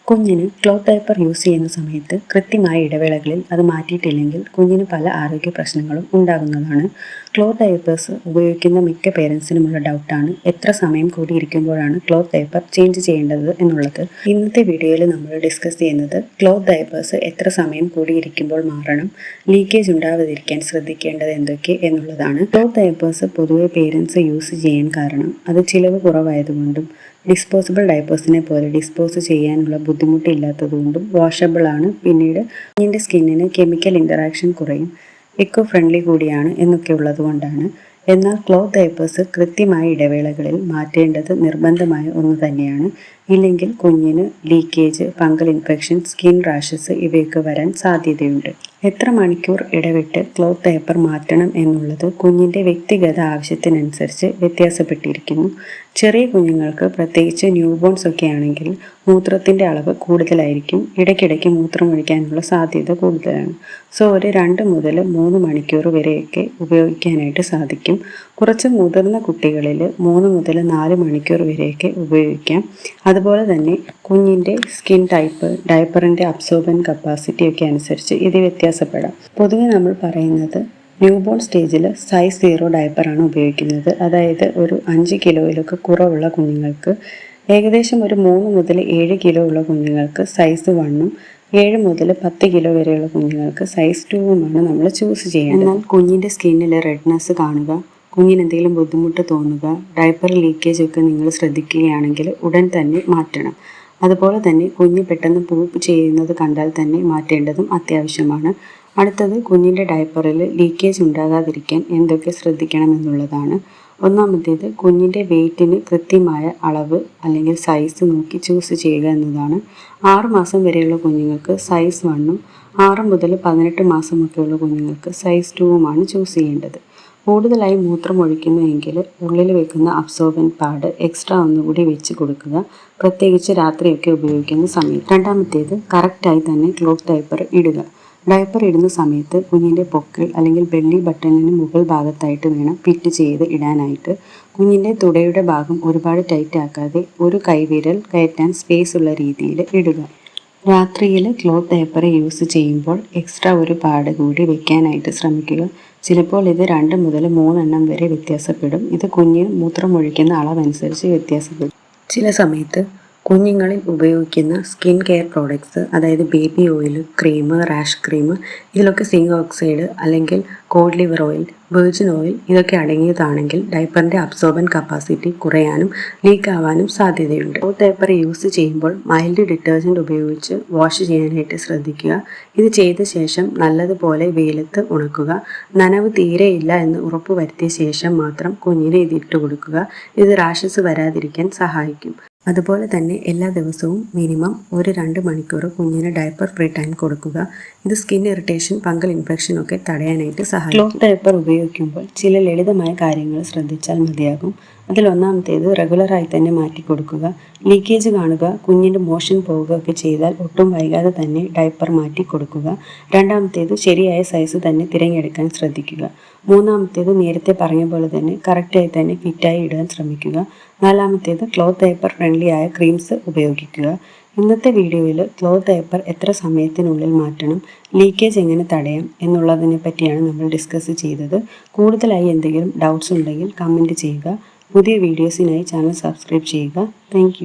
കുഞ്ഞിന് cloth diaper use ചെയ്യുന്ന സമയത്ത് കൃത്യമായ ഇടവേളകളിൽ അത് മാറ്റിയിട്ടില്ലെങ്കിൽ കുഞ്ഞിന് പല ആരോഗ്യ പ്രശ്നങ്ങളും ഉണ്ടാകുന്നതാണ്. ക്ലോത്ത് ഡയപ്പേഴ്സ് ഉപയോഗിക്കുന്ന മിക്ക പേരൻസിനുമുള്ള ഡൗട്ടാണ് എത്ര സമയം കൂടിയിരിക്കുമ്പോഴാണ് ക്ലോത്ത് ഡയപ്പർ ചേഞ്ച് ചെയ്യേണ്ടത് എന്നുള്ളത്. ഇന്നത്തെ വീഡിയോയിൽ നമ്മൾ ഡിസ്കസ് ചെയ്യുന്നത് ക്ലോത്ത് ഡയപ്പേഴ്സ് എത്ര സമയം കൂടിയിരിക്കുമ്പോൾ മാറണം, ലീക്കേജ് ഉണ്ടാവാതിരിക്കാൻ ശ്രദ്ധിക്കേണ്ടത് എന്തൊക്കെ എന്നുള്ളതാണ്. ക്ലോത്ത് ഡയപ്പേഴ്സ് പൊതുവെ പേരൻസ് യൂസ് ചെയ്യാൻ കാരണം അത് ചിലവ് കുറവായതുകൊണ്ടും ഡിസ്പോസിബിൾ ഡയപ്പേഴ്സിനെ പോലെ ഡിസ്പോസ് ചെയ്യാനുള്ള ബുദ്ധിമുട്ടില്ലാത്തതുകൊണ്ടും വാഷബിൾ ആണ്. പിന്നീട് കുഞ്ഞിൻ്റെ സ്കിന്നിന് കെമിക്കൽ ഇൻ്ററാക്ഷൻ കുറയും, എക്കോ ഫ്രണ്ട്ലി കൂടിയാണ് എന്നൊക്കെ ഉള്ളതുകൊണ്ടാണ്. എന്നാൽ ക്ലോത്ത് ഡയപ്പേഴ്സ് കൃത്യമായ ഇടവേളകളിൽ മാറ്റേണ്ടത് നിർബന്ധമായ ഒന്ന് തന്നെയാണ്. ഇല്ലെങ്കിൽ കുഞ്ഞിന് leakage, fungal infection, skin rashes ഇവയൊക്കെ വരാൻ സാധ്യതയുണ്ട്. എത്ര മണിക്കൂർ ഇടവിട്ട് ക്ലോത്ത് ഡയപ്പർ മാറ്റണം എന്നുള്ളത് കുഞ്ഞിൻ്റെ വ്യക്തിഗത ആവശ്യത്തിനനുസരിച്ച് വ്യത്യാസപ്പെട്ടിരിക്കുന്നു. ചെറിയ കുഞ്ഞുങ്ങൾക്ക്, പ്രത്യേകിച്ച് ന്യൂബോൺസ് ഒക്കെ ആണെങ്കിൽ മൂത്രത്തിൻ്റെ അളവ് കൂടുതലായിരിക്കും. ഇടയ്ക്കിടയ്ക്ക് മൂത്രമൊഴിക്കാനുള്ള സാധ്യത കൂടുതലാണ്. സോ ഒരു 2 മുതൽ 3 മണിക്കൂർ വരെയൊക്കെ ഉപയോഗിക്കാനായിട്ട് സാധിക്കും. കുറച്ച് മുതിർന്ന കുട്ടികളിൽ 3 മുതൽ 4 മണിക്കൂർ വരെയൊക്കെ ഉപയോഗിക്കാം. അതുപോലെ തന്നെ കുഞ്ഞിൻ്റെ സ്കിൻ ടൈപ്പ്, ഡയപ്പറിൻ്റെ അബ്സോർബൻ കപ്പാസിറ്റി ഒക്കെ അനുസരിച്ച് ഇത് വ്യത്യാസപ്പെടാം. പൊതുവെ നമ്മൾ പറയുന്നത് ന്യൂബോൺ സ്റ്റേജിൽ സൈസ് 0 ഡയപ്പറാണ് ഉപയോഗിക്കുന്നത്. അതായത് ഒരു 5 കിലോയിലൊക്കെ കുറവുള്ള കുഞ്ഞുങ്ങൾക്ക്, ഏകദേശം ഒരു 3 മുതൽ 7 കിലോ ഉള്ള കുഞ്ഞുങ്ങൾക്ക് സൈസ് 1ഉം 7 മുതൽ 10 കിലോ വരെയുള്ള കുഞ്ഞുങ്ങൾക്ക് സൈസ് 2ഉമാണ് നമ്മൾ ചൂസ് ചെയ്യേണ്ടത്. എന്നാൽ കുഞ്ഞിൻ്റെ സ്കിന്നിൽ റെഡ്നെസ് കാണുക, കുഞ്ഞിന് എന്തെങ്കിലും ബുദ്ധിമുട്ട് തോന്നുക, ഡയപ്പർ ലീക്കേജ് ഒക്കെ നിങ്ങൾ ശ്രദ്ധിക്കുകയാണെങ്കിൽ ഉടൻ തന്നെ മാറ്റണം. അതുപോലെ തന്നെ കുഞ്ഞ് പെട്ടെന്ന് പൂപ്പ് ചെയ്യുന്നത് കണ്ടാൽ തന്നെ മാറ്റേണ്ടതും അത്യാവശ്യമാണ്. അടുത്തത്, കുഞ്ഞിൻ്റെ ഡയപ്പറിൽ ലീക്കേജ് ഉണ്ടാകാതിരിക്കാൻ എന്തൊക്കെ ശ്രദ്ധിക്കണം എന്നുള്ളതാണ്. ഒന്നാമത്തേത്, കുഞ്ഞിൻ്റെ വെയ്റ്റിന് കൃത്യമായ അളവ് അല്ലെങ്കിൽ സൈസ് നോക്കി ചൂസ് ചെയ്യുക എന്നതാണ്. 6 മാസം വരെയുള്ള കുഞ്ഞുങ്ങൾക്ക് സൈസ് 1ഉം 6 മുതൽ 18 മാസമൊക്കെയുള്ള കുഞ്ഞുങ്ങൾക്ക് സൈസ് 2ഉമാണ് ചൂസ് ചെയ്യേണ്ടത്. കൂടുതലായി മൂത്രമൊഴിക്കുന്നുവെങ്കിൽ ഉള്ളിൽ വെക്കുന്ന അബ്സോർബൻ പാഡ് എക്സ്ട്രാ ഒന്നുകൂടി വെച്ച് കൊടുക്കുക, പ്രത്യേകിച്ച് രാത്രിയൊക്കെ ഉപയോഗിക്കുന്ന സമയത്ത്. രണ്ടാമത്തേത്, കറക്റ്റായി തന്നെ ക്ലോത്ത് ഡയപ്പർ ഇടുക. ഡയപ്പർ ഇടുന്ന സമയത്ത് കുഞ്ഞിൻ്റെ പൊക്കിൾ അല്ലെങ്കിൽ ബെല്ലി ബട്ടണിന് മുകൾ ഭാഗത്തായിട്ട് വേണം ഫിറ്റ് ചെയ്ത് ഇടാനായിട്ട്. കുഞ്ഞിൻ്റെ തുടയുടെ ഭാഗം ഒരുപാട് ടൈറ്റ് ആക്കാതെ ഒരു കൈവിരൽ കയറ്റാൻ സ്പേസ് ഉള്ള രീതിയിൽ ഇടുക. രാത്രിയിൽ ക്ലോത്ത് ഡയപ്പർ യൂസ് ചെയ്യുമ്പോൾ എക്സ്ട്രാ ഒരു പാഡ് കൂടി വെക്കാനായിട്ട് ശ്രമിക്കുക. ചിലപ്പോൾ ഇത് 2 മുതൽ 3 എണ്ണം വരെ വ്യത്യാസപ്പെടും. ഇത് കുഞ്ഞിന് മൂത്രമൊഴിക്കുന്ന അളവനുസരിച്ച് വ്യത്യാസപ്പെടും. ചില സമയത്ത് കുഞ്ഞുങ്ങളിൽ ഉപയോഗിക്കുന്ന സ്കിൻ കെയർ പ്രോഡക്ട്സ്, അതായത് baby oil, cream, rash cream, ഇതിലൊക്കെ സിങ്ക് ഓക്സൈഡ് അല്ലെങ്കിൽ code liver oil, virgin oil ഇതൊക്കെ അടങ്ങിയതാണെങ്കിൽ ഡയപ്പറിൻ്റെ അബ്സോർബൻ കപ്പാസിറ്റി കുറയാനും ലീക്ക് ആവാനും സാധ്യതയുണ്ട്. ക്ലോത്ത് ഡയപ്പർ യൂസ് ചെയ്യുമ്പോൾ മൈൽഡ് ഡിറ്റർജൻറ്റ് ഉപയോഗിച്ച് വാഷ് ചെയ്യാനായിട്ട് ശ്രദ്ധിക്കുക. ഇത് ചെയ്ത ശേഷം നല്ലതുപോലെ വെയിലത്ത് ഉണക്കുക. നനവ് തീരെയില്ല എന്ന് ഉറപ്പ് വരുത്തിയ ശേഷം മാത്രം കുഞ്ഞിനെ ഇത് ഇട്ട് കൊടുക്കുക. ഇത് റാഷസ് വരാതിരിക്കാൻ സഹായിക്കും. അതുപോലെ തന്നെ എല്ലാ ദിവസവും മിനിമം ഒരു 2 മണിക്കൂർ കുഞ്ഞിന് ഡയപ്പർ ഫ്രീ ടൈം കൊടുക്കുക. ഇത് സ്കിൻ ഇറിറ്റേഷൻ, ഫംഗൽ ഇൻഫെക്ഷൻ ഒക്കെ തടയാനായിട്ട് സഹായിക്കും. ക്ലോത്ത് ഡയപ്പർ ഉപയോഗിക്കുമ്പോൾ ചില ലളിതമായ കാര്യങ്ങൾ ശ്രദ്ധിച്ചാൽ മതിയാകും. അതിലൊന്നാമത്തേത്, റെഗുലറായി തന്നെ മാറ്റി കൊടുക്കുക. ലീക്കേജ് കാണുക, കുഞ്ഞിൻ്റെ മോഷൻ പോവുക ഒക്കെ ചെയ്താൽ ഒട്ടും വൈകാതെ തന്നെ ഡയപ്പർ മാറ്റി കൊടുക്കുക. രണ്ടാമത്തേത്, ശരിയായ സൈസ് തന്നെ തിരഞ്ഞെടുക്കാൻ ശ്രദ്ധിക്കുക. മൂന്നാമത്തേത്, നേരത്തെ പറഞ്ഞ പോലെ തന്നെ കറക്റ്റായി തന്നെ ഫിറ്റായി ഇടാൻ ശ്രമിക്കുക. നാലാമത്തേത്, ക്ലോത്ത് ഡയപ്പർ ഫ്രണ്ട്ലി ആയ ക്രീംസ് ഉപയോഗിക്കുക. ഇന്നത്തെ വീഡിയോയിൽ ക്ലോത്ത് ഡയപ്പർ എത്ര സമയത്തിനുള്ളിൽ മാറ്റണം, ലീക്കേജ് എങ്ങനെ തടയാം എന്നുള്ളതിനെ പറ്റിയാണ് നമ്മൾ ഡിസ്കസ് ചെയ്തത്. കൂടുതലായി എന്തെങ്കിലും ഡൗട്ട്സ് ഉണ്ടെങ്കിൽ കമൻറ്റ് ചെയ്യുക. പുതിയ വീഡിയോസിനായി ചാനൽ സബ്സ്ക്രൈബ് ചെയ്യുക. താങ്ക്